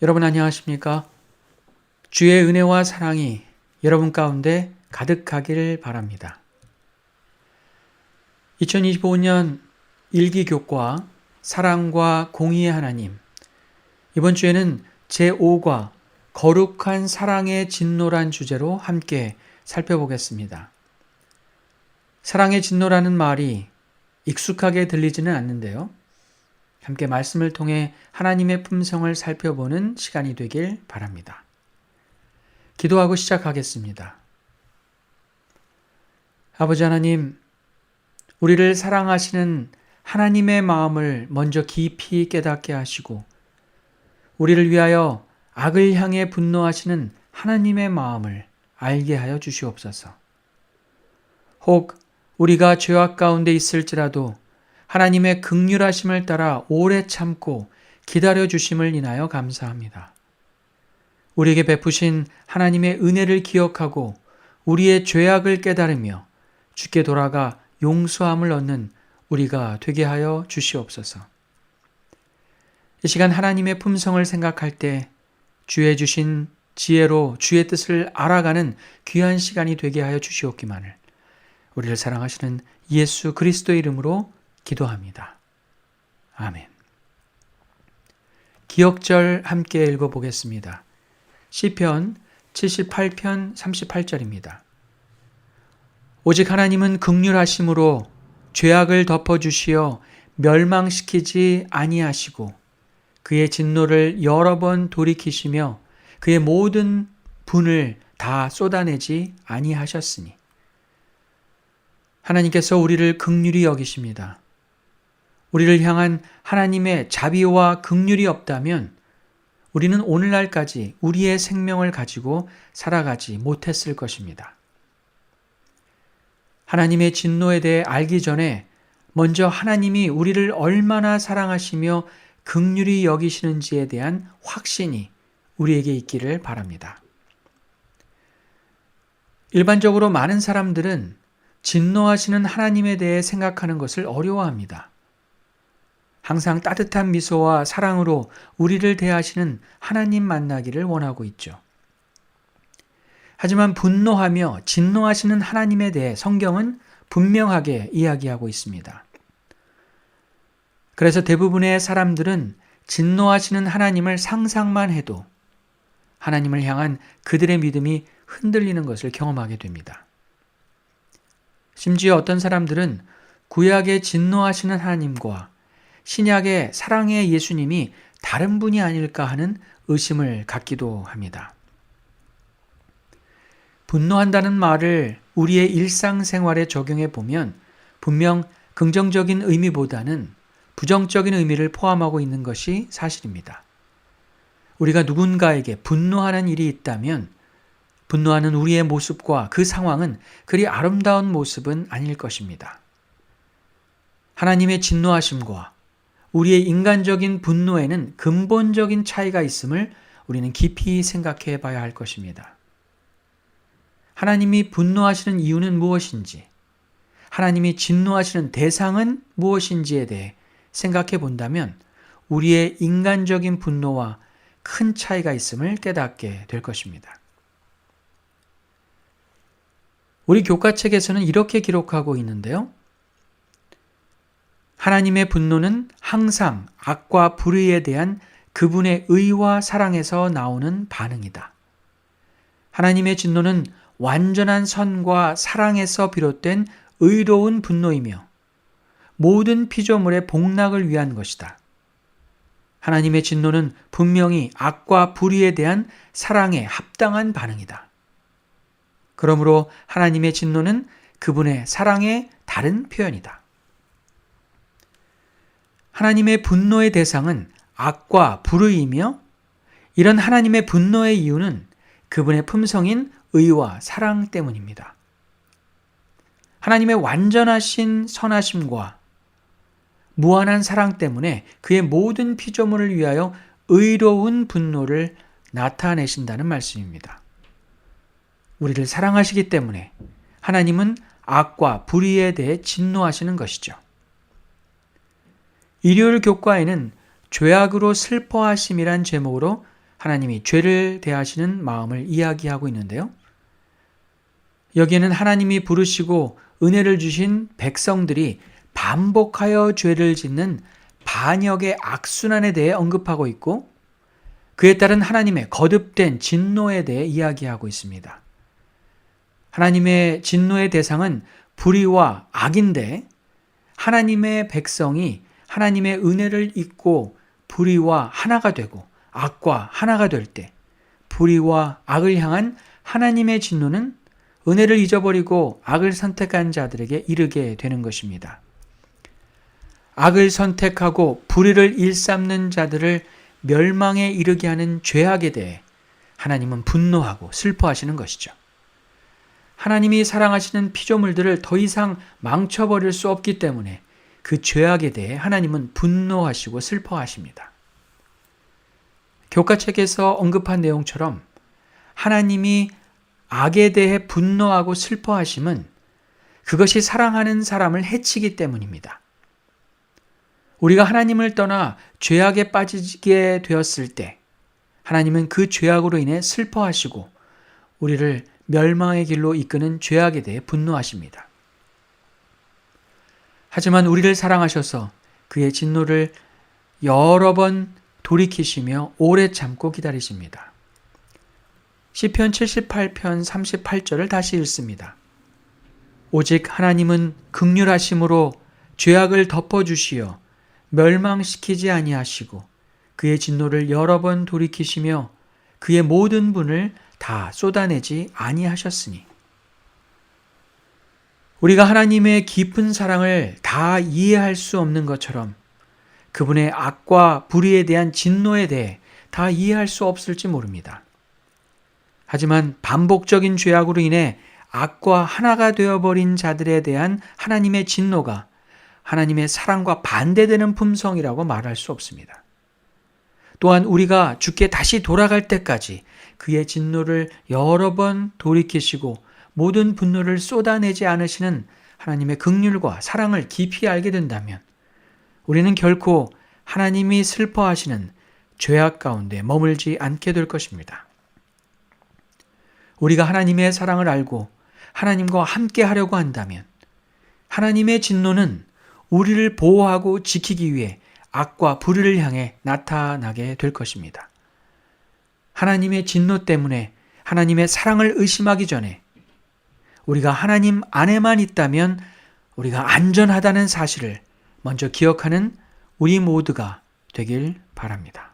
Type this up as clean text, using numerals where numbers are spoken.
여러분 안녕하십니까? 주의 은혜와 사랑이 여러분 가운데 가득하길 바랍니다. 2025년 일기교과 사랑과 공의의 하나님, 이번 주에는 제5과 거룩한 사랑의 진노란 주제로 함께 살펴보겠습니다. 사랑의 진노라는 말이 익숙하게 들리지는 않는데요. 함께 말씀을 통해 하나님의 품성을 살펴보는 시간이 되길 바랍니다. 기도하고 시작하겠습니다. 아버지 하나님, 우리를 사랑하시는 하나님의 마음을 먼저 깊이 깨닫게 하시고 우리를 위하여 악을 향해 분노하시는 하나님의 마음을 알게 하여 주시옵소서. 혹 우리가 죄악 가운데 있을지라도 하나님의 긍휼하심을 따라 오래 참고 기다려 주심을 인하여 감사합니다. 우리에게 베푸신 하나님의 은혜를 기억하고 우리의 죄악을 깨달으며 주께 돌아가 용서함을 얻는 우리가 되게 하여 주시옵소서. 이 시간 하나님의 품성을 생각할 때 주의 주신 지혜로 주의 뜻을 알아가는 귀한 시간이 되게 하여 주시옵기만을 우리를 사랑하시는 예수 그리스도의 이름으로 기도합니다. 아멘. 기억절 함께 읽어보겠습니다. 시편 78편 38절입니다. 오직 하나님은 긍휼하심으로 죄악을 덮어주시어 멸망시키지 아니하시고 그의 진노를 여러 번 돌이키시며 그의 모든 분을 다 쏟아내지 아니하셨으니 하나님께서 우리를 긍휼히 여기십니다. 우리를 향한 하나님의 자비와 긍휼이 없다면 우리는 오늘날까지 우리의 생명을 가지고 살아가지 못했을 것입니다. 하나님의 진노에 대해 알기 전에 먼저 하나님이 우리를 얼마나 사랑하시며 긍휼히 여기시는지에 대한 확신이 우리에게 있기를 바랍니다. 일반적으로 많은 사람들은 진노하시는 하나님에 대해 생각하는 것을 어려워합니다. 항상 따뜻한 미소와 사랑으로 우리를 대하시는 하나님 만나기를 원하고 있죠. 하지만 분노하며 진노하시는 하나님에 대해 성경은 분명하게 이야기하고 있습니다. 그래서 대부분의 사람들은 진노하시는 하나님을 상상만 해도 하나님을 향한 그들의 믿음이 흔들리는 것을 경험하게 됩니다. 심지어 어떤 사람들은 구약의 진노하시는 하나님과 신약의 사랑의 예수님이 다른 분이 아닐까 하는 의심을 갖기도 합니다. 분노한다는 말을 우리의 일상생활에 적용해 보면 분명 긍정적인 의미보다는 부정적인 의미를 포함하고 있는 것이 사실입니다. 우리가 누군가에게 분노하는 일이 있다면 분노하는 우리의 모습과 그 상황은 그리 아름다운 모습은 아닐 것입니다. 하나님의 진노하심과 우리의 인간적인 분노에는 근본적인 차이가 있음을 우리는 깊이 생각해 봐야 할 것입니다. 하나님이 분노하시는 이유는 무엇인지, 하나님이 진노하시는 대상은 무엇인지에 대해 생각해 본다면 우리의 인간적인 분노와 큰 차이가 있음을 깨닫게 될 것입니다. 우리 교과책에서는 이렇게 기록하고 있는데요. 하나님의 분노는 항상 악과 불의에 대한 그분의 의와 사랑에서 나오는 반응이다. 하나님의 진노는 완전한 선과 사랑에서 비롯된 의로운 분노이며 모든 피조물의 복락을 위한 것이다. 하나님의 진노는 분명히 악과 불의에 대한 사랑에 합당한 반응이다. 그러므로 하나님의 진노는 그분의 사랑의 다른 표현이다. 하나님의 분노의 대상은 악과 불의이며 이런 하나님의 분노의 이유는 그분의 품성인 의와 사랑 때문입니다. 하나님의 완전하신 선하심과 무한한 사랑 때문에 그의 모든 피조물을 위하여 의로운 분노를 나타내신다는 말씀입니다. 우리를 사랑하시기 때문에 하나님은 악과 불의에 대해 진노하시는 것이죠. 일요일 교과에는 죄악으로 슬퍼하심이란 제목으로 하나님이 죄를 대하시는 마음을 이야기하고 있는데요. 여기에는 하나님이 부르시고 은혜를 주신 백성들이 반복하여 죄를 짓는 반역의 악순환에 대해 언급하고 있고, 그에 따른 하나님의 거듭된 진노에 대해 이야기하고 있습니다. 하나님의 진노의 대상은 불의와 악인데, 하나님의 백성이 하나님의 은혜를 잊고 불의와 하나가 되고 악과 하나가 될 때, 불의와 악을 향한 하나님의 진노는 은혜를 잊어버리고 악을 선택한 자들에게 이르게 되는 것입니다. 악을 선택하고 불의를 일삼는 자들을 멸망에 이르게 하는 죄악에 대해 하나님은 분노하고 슬퍼하시는 것이죠. 하나님이 사랑하시는 피조물들을 더 이상 망쳐버릴 수 없기 때문에 그 죄악에 대해 하나님은 분노하시고 슬퍼하십니다. 교과책에서 언급한 내용처럼 하나님이 악에 대해 분노하고 슬퍼하심은 그것이 사랑하는 사람을 해치기 때문입니다. 우리가 하나님을 떠나 죄악에 빠지게 되었을 때 하나님은 그 죄악으로 인해 슬퍼하시고 우리를 멸망의 길로 이끄는 죄악에 대해 분노하십니다. 하지만 우리를 사랑하셔서 그의 진노를 여러 번 돌이키시며 오래 참고 기다리십니다. 시편 78편 38절을 다시 읽습니다. 오직 하나님은 긍휼하심으로 죄악을 덮어주시어 멸망시키지 아니하시고 그의 진노를 여러 번 돌이키시며 그의 모든 분을 다 쏟아내지 아니하셨으니, 우리가 하나님의 깊은 사랑을 다 이해할 수 없는 것처럼 그분의 악과 불의에 대한 진노에 대해 다 이해할 수 없을지 모릅니다. 하지만 반복적인 죄악으로 인해 악과 하나가 되어버린 자들에 대한 하나님의 진노가 하나님의 사랑과 반대되는 품성이라고 말할 수 없습니다. 또한 우리가 주께 다시 돌아갈 때까지 그의 진노를 여러 번 돌이키시고 모든 분노를 쏟아내지 않으시는 하나님의 긍휼과 사랑을 깊이 알게 된다면 우리는 결코 하나님이 슬퍼하시는 죄악 가운데 머물지 않게 될 것입니다. 우리가 하나님의 사랑을 알고 하나님과 함께 하려고 한다면 하나님의 진노는 우리를 보호하고 지키기 위해 악과 불의를 향해 나타나게 될 것입니다. 하나님의 진노 때문에 하나님의 사랑을 의심하기 전에 우리가 하나님 안에만 있다면 우리가 안전하다는 사실을 먼저 기억하는 우리 모두가 되길 바랍니다.